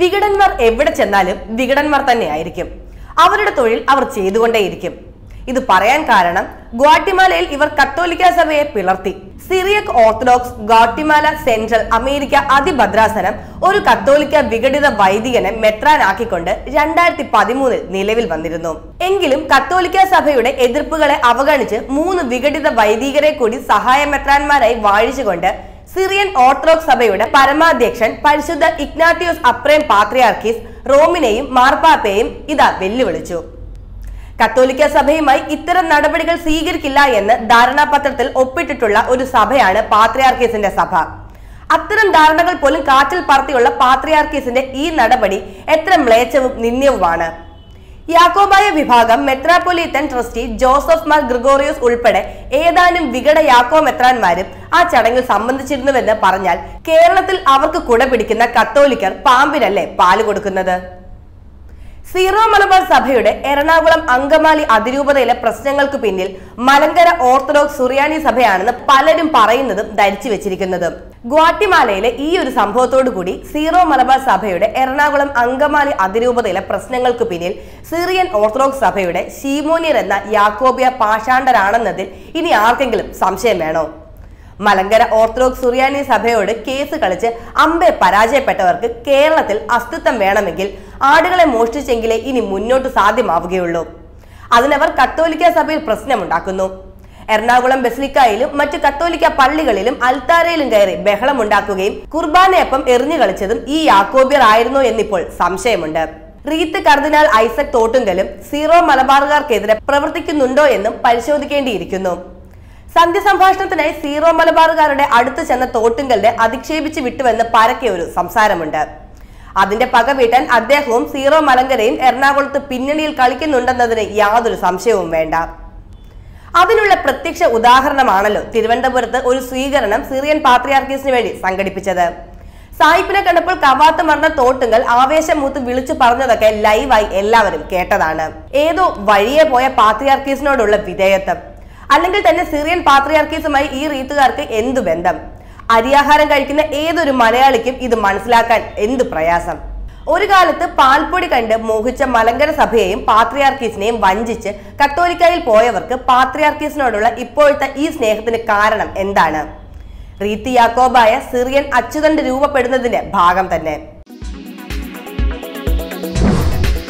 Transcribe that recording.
വികടന്മാർ എവിടെ ചെന്നാലും വികടന്മാർ തന്നെയായിരിക്കും. അവരുടെ തൊഴിൽ അവർ ചെയ്തുകൊണ്ടേയിരിക്കും. ഇത് പറയാൻ കാരണം ഗ്വാട്ടിമാലയിൽ ഇവർ കത്തോലിക്ക സഭയെ പിളർത്തി. Syriac Orthodox Guatemala Central America അതിഭദ്രാസനം ഒരു കത്തോലിക്ക വിഘടിത വൈദികനെ മെത്രാനാക്കിക്കൊണ്ട് 2013 നിലവിൽ വന്നിരുന്നു. എങ്കിലും കത്തോലിക്ക സഭയുടെ എതിർപ്പുകളെ അവഗണിച്ച് 3 വിഘടിത വൈദികരെ കൂടി സഹായ മെത്രാന്മാരായി വാഴിച്ചുകൊണ്ട് സിറിയൻ ഓർത്തഡോക്സ് സഭയുടെ പരമാധ്യക്ഷൻ പരിശുദ്ധ ഇഗ്നാത്തിയോസ് അപ്രേം പാത്രിയാർക്കീസ് റോമിനെയും മാർപ്പാപ്പയെയും ഇതാ വെല്ലുവിളിച്ചു. കത്തോലിക്ക സഭയുമായി ഇത്തരം നടപടികൾ സ്വീകരിക്കില്ല എന്ന് ധാരണാപത്രത്തിൽ ഒപ്പിട്ടിട്ടുള്ള ഒരു സഭയാണ് പാത്രിയാർക്കീസിന്റെ സഭ. അത്തരം ധാരണകൾ പോലും കാറ്റിൽ പറത്തിയുള്ള പാത്രിയാർക്കീസിന്റെ ഈ നടപടി എത്ര മ്ലേച്ഛവും നിന്ദ്യവുമാണ്. യാക്കോബായ വിഭാഗം മെത്രാപ്പൊലീത്തൻ ട്രസ്റ്റി ജോസഫ് മാർ ഗ്രിഗോറിയോസ് ഉൾപ്പെടെ ഏതാനും വിഘട യാക്കോ മെത്രാന്മാരും ആ ചടങ്ങിൽ സംബന്ധിച്ചിരുന്നുവെന്ന് പറഞ്ഞാൽ കേരളത്തിൽ അവർക്ക് കുട പിടിക്കുന്ന കത്തോലിക്കർ പാമ്പിനല്ലേ പാല് കൊടുക്കുന്നത്? സീറോ മലബാർ സഭയുടെ എറണാകുളം അങ്കമാലി അതിരൂപതയിലെ പ്രശ്നങ്ങൾക്ക് പിന്നിൽ മലങ്കര ഓർത്തഡോക്സ് സുറിയാനി സഭയാണെന്ന് പലരും പറയുന്നതും ധരിച്ചു വെച്ചിരിക്കുന്നതും. ഗ്വാട്ടിമാലയിലെ ഈ ഒരു സംഭവത്തോടു കൂടി സീറോ മലബാർ സഭയുടെ എറണാകുളം അങ്കമാലി അതിരൂപതയിലെ പ്രശ്നങ്ങൾക്ക് പിന്നിൽ സിറിയൻ ഓർത്തഡോക്സ് സഭയുടെ ശീമോനിയർ എന്ന യാക്കോബിയ പാഷാണ്ഡരാണെന്നതിൽ ഇനി ആർക്കെങ്കിലും സംശയം വേണോ? മലങ്കര ഓർത്തഡോക്സ് സുറിയാനി സഭയോട് കേസ് കളിച്ച് അമ്പെ പരാജയപ്പെട്ടവർക്ക് കേരളത്തിൽ അസ്തിത്വം വേണമെങ്കിൽ ആടുകളെ മോഷ്ടിച്ചെങ്കിലേ ഇനി മുന്നോട്ട് സാധ്യമാവുകയുള്ളൂ. അതിനവർ കത്തോലിക്ക സഭയിൽ പ്രശ്നമുണ്ടാക്കുന്നു. എറണാകുളം ബസിലിക്കയിലും മറ്റു കത്തോലിക്ക പള്ളികളിലും അൽത്താരയിലും കയറി ബഹളമുണ്ടാക്കുകയും കുർബാനയപ്പം എറിഞ്ഞു കളിച്ചതും ഈ യാക്കോബ്യർ ആയിരുന്നോ എന്നിപ്പോൾ സംശയമുണ്ട്. റീത്ത് കർദിനാൾ ഐസക് തോട്ടുങ്കലും സീറോ മലബാറുകാർക്കെതിരെ പ്രവർത്തിക്കുന്നുണ്ടോ എന്നും പരിശോധിക്കേണ്ടിയിരിക്കുന്നു. സന്ധ്യ സംഭാഷണത്തിനായി സീറോ മലബാറുകാരുടെ അടുത്ത് ചെന്ന തോട്ടുങ്കലിനെ അധിക്ഷേപിച്ച് വിട്ടുവെന്ന് പരക്കെ ഒരു സംസാരമുണ്ട്. അതിന്റെ പക വീട്ടാൻ അദ്ദേഹവും സീറോ മലങ്കരയും എറണാകുളത്ത് പിന്നണിയിൽ കളിക്കുന്നുണ്ടെന്നതിന് യാതൊരു സംശയവും വേണ്ട. അതിനുള്ള പ്രത്യക്ഷ ഉദാഹരണമാണല്ലോ തിരുവനന്തപുരത്ത് ഒരു സ്വീകരണം സിറിയൻ പാത്രിയാർക്കീസിന് വേണ്ടി സംഘടിപ്പിച്ചത്. സായിപ്പിനെ കണ്ടപ്പോൾ കവാത്ത് മറന്ന തോട്ടുങ്കൽ ആവേശം മൂത്ത് വിളിച്ചു പറഞ്ഞതൊക്കെ ലൈവായി എല്ലാവരും കേട്ടതാണ്. ഏതോ വഴിയെ പോയ പാത്രിയാർക്കീസിനോടുള്ള വിധേയത്വം, അല്ലെങ്കിൽ തന്നെ സിറിയൻ പാത്രിയാർക്കീസുമായി ഈ റീത്തുകാർക്ക് എന്തു ബന്ധം? അരിയാഹാരം കഴിക്കുന്ന ഏതൊരു മലയാളിക്കും ഇത് മനസ്സിലാക്കാൻ എന്തു പ്രയാസം. ഒരു കാലത്ത് പാൽപ്പൊടി കണ്ട് മോഹിച്ച മലങ്കര സഭയെയും പാത്രിയാർക്കീസിനെയും വഞ്ചിച്ച് കത്തോലിക്കയിൽ പോയവർക്ക് പാത്രിയാർക്കീസിനോടുള്ള ഇപ്പോഴത്തെ ഈ സ്നേഹത്തിന് കാരണം എന്താണ്? റീത്തി യാക്കോബായ സിറിയൻ അച്ചുതണ്ട് രൂപപ്പെടുന്നതിന്റെ ഭാഗം തന്നെ.